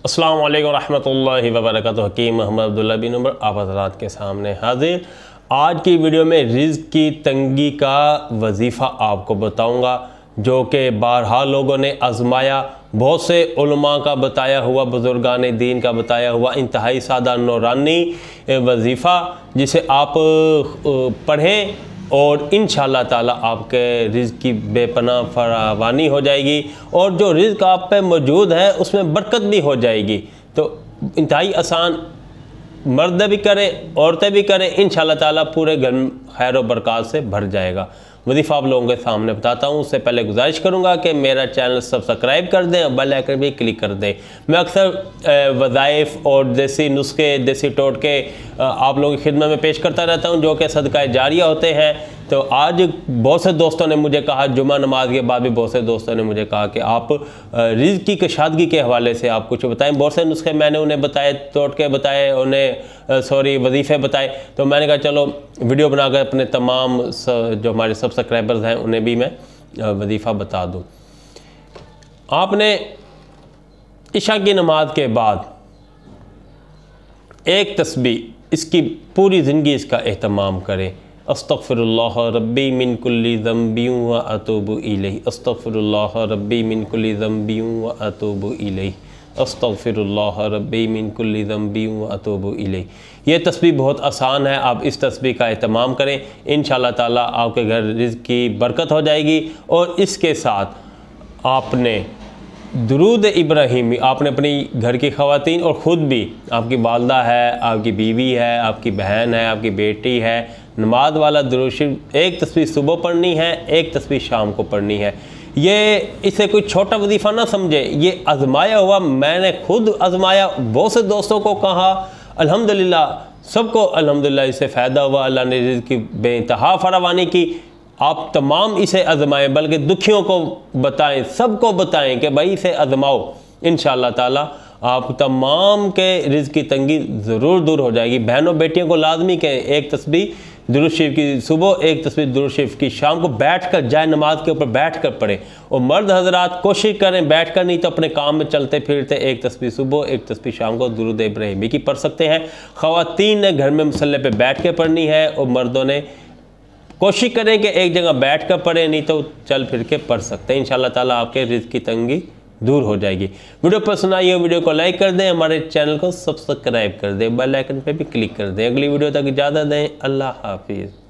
अस्सलाम वालेकुम रहमतुल्लाहि व बरकातुहू। हकीम मोहम्मद अब्दुल्ला बिन उमर आप हज़रात के सामने हाजिर। आज की वीडियो में रिज़्क़ की तंगी का वजीफ़ा आपको बताऊंगा, जो कि बारहा लोगों ने आजमाया। बहुत से उलमा का बताया हुआ, बुज़ुर्गान दीन का बताया हुआ इंतहाई सादा नूरानी वजीफ़ा, जिसे आप पढ़ें और इंशाअल्लाह ताला आपके रिज़्क़ की बेपनाह फरावानी हो जाएगी और जो रिज़्क़ आप पे मौजूद है उसमें बरकत भी हो जाएगी। तो इंतहाई आसान, मर्द भी करें औरतें भी करें, इंशाअल्लाह ताला पूरे घर खैर और बरकत से भर जाएगा। वजीफ़ा आप लोगों के सामने बताता हूँ। उससे पहले गुजारिश करूँगा कि मेरा चैनल सब्सक्राइब कर दें और बेल आइकन भी क्लिक कर दें। मैं अक्सर वज़ाइफ़ और देसी नुस्खे, देसी टोटके आप लोगों की खिदमत में पेश करता रहता हूँ, जो कि सदका जारिया होते हैं। तो आज बहुत से दोस्तों ने मुझे कहा, जुमा नमाज के बाद भी बहुत से दोस्तों ने मुझे कहा कि आप रिज़्क़ की कशादगी के हवाले से आप कुछ बताएं। बहुत से नुस्खे मैंने उन्हें बताए, टोटके बताए, उन्हें वजीफ़े बताए। तो मैंने कहा चलो वीडियो बनाकर अपने तमाम जो हमारे सब्सक्राइबर्स हैं उन्हें भी मैं वजीफ़ा बता दूँ। आपने इशा की नमाज के बाद एक तस्बीह, इसकी पूरी ज़िंदगी इसका एहतमाम करें। अस्तग़फ़िरुल्लाह रब्बी मिन कुल्ली ज़ंबी व अतूबु इलैहि, अस्तग़फ़िरुल्लाह रब्बी मिन कुल्ली ज़ंबी व अतूबु इलैहि, अस्तग़फ़िरुल्लाह रब्बी मिन कुल्ली ज़ंबी व अतूबु इलैहि। ये तस्बीह बहुत आसान है, आप इस तस्बीह का एहतमाम करें। इंशाअल्लाह ताला आपके घर रिज़्क़ की बरकत हो जाएगी। और इसके साथ आपने दुरूद इब्राहिमी, आपने अपनी घर की ख़वातीन और ख़ुद भी, आपकी वालदा है, आपकी बीवी है, आपकी बहन है, आपकी बेटी है, नमाज वाला दुरूद शरीफ एक तस्बीह सुबह पढ़नी है, एक तस्बीह शाम को पढ़नी है। ये इसे कोई छोटा वजीफ़ा ना समझे, ये आजमाया हुआ, मैंने खुद आजमाया, बहुत से दोस्तों को कहा, अल्हम्दुलिल्लाह सबको अल्हम्दुलिल्लाह इससे फ़ायदा हुआ। अल्लाह ने रिज़्क़ की बेइंतहा फरावानी की। आप तमाम इसे आजमाएं, बल्कि दुखियों को बताएं, सबको बताएं कि भाई इसे आजमाओ। इंशाअल्लाह ताला आप तमाम के रिज़्क़ की तंगी ज़रूर दूर हो जाएगी। बहनों बेटियों को लाजमी कहें, एक तस्बीह दुरूद शरीफ की सुबह, एक तस्बीह दुरूद शरीफ की शाम को बैठ कर, जाए नमाज के ऊपर बैठ कर पढ़ें। और मर्द हजरात कोशिश करें बैठ कर, नहीं तो अपने काम में चलते फिरते एक तस्बीह सुबह, एक तस्बीह शाम को दुरूद इब्राहिमी की पढ़ सकते हैं। ख़वातीन ने घर में मुसल्ले पे बैठ के पढ़नी है और मर्दों ने कोशिश करें कि एक जगह बैठ कर पढ़ें, नहीं तो चल फिर के पढ़ सकते हैं। इंशाअल्लाह ताला आपके रिज़्क़ की तंगी दूर हो जाएगी। वीडियो पसंद आई हो वीडियो को लाइक कर दें, हमारे चैनल को सब्सक्राइब कर दें, बेल आइकन पे भी क्लिक कर दें। अगली वीडियो तक इजाज़त दें। अल्लाह हाफिज़।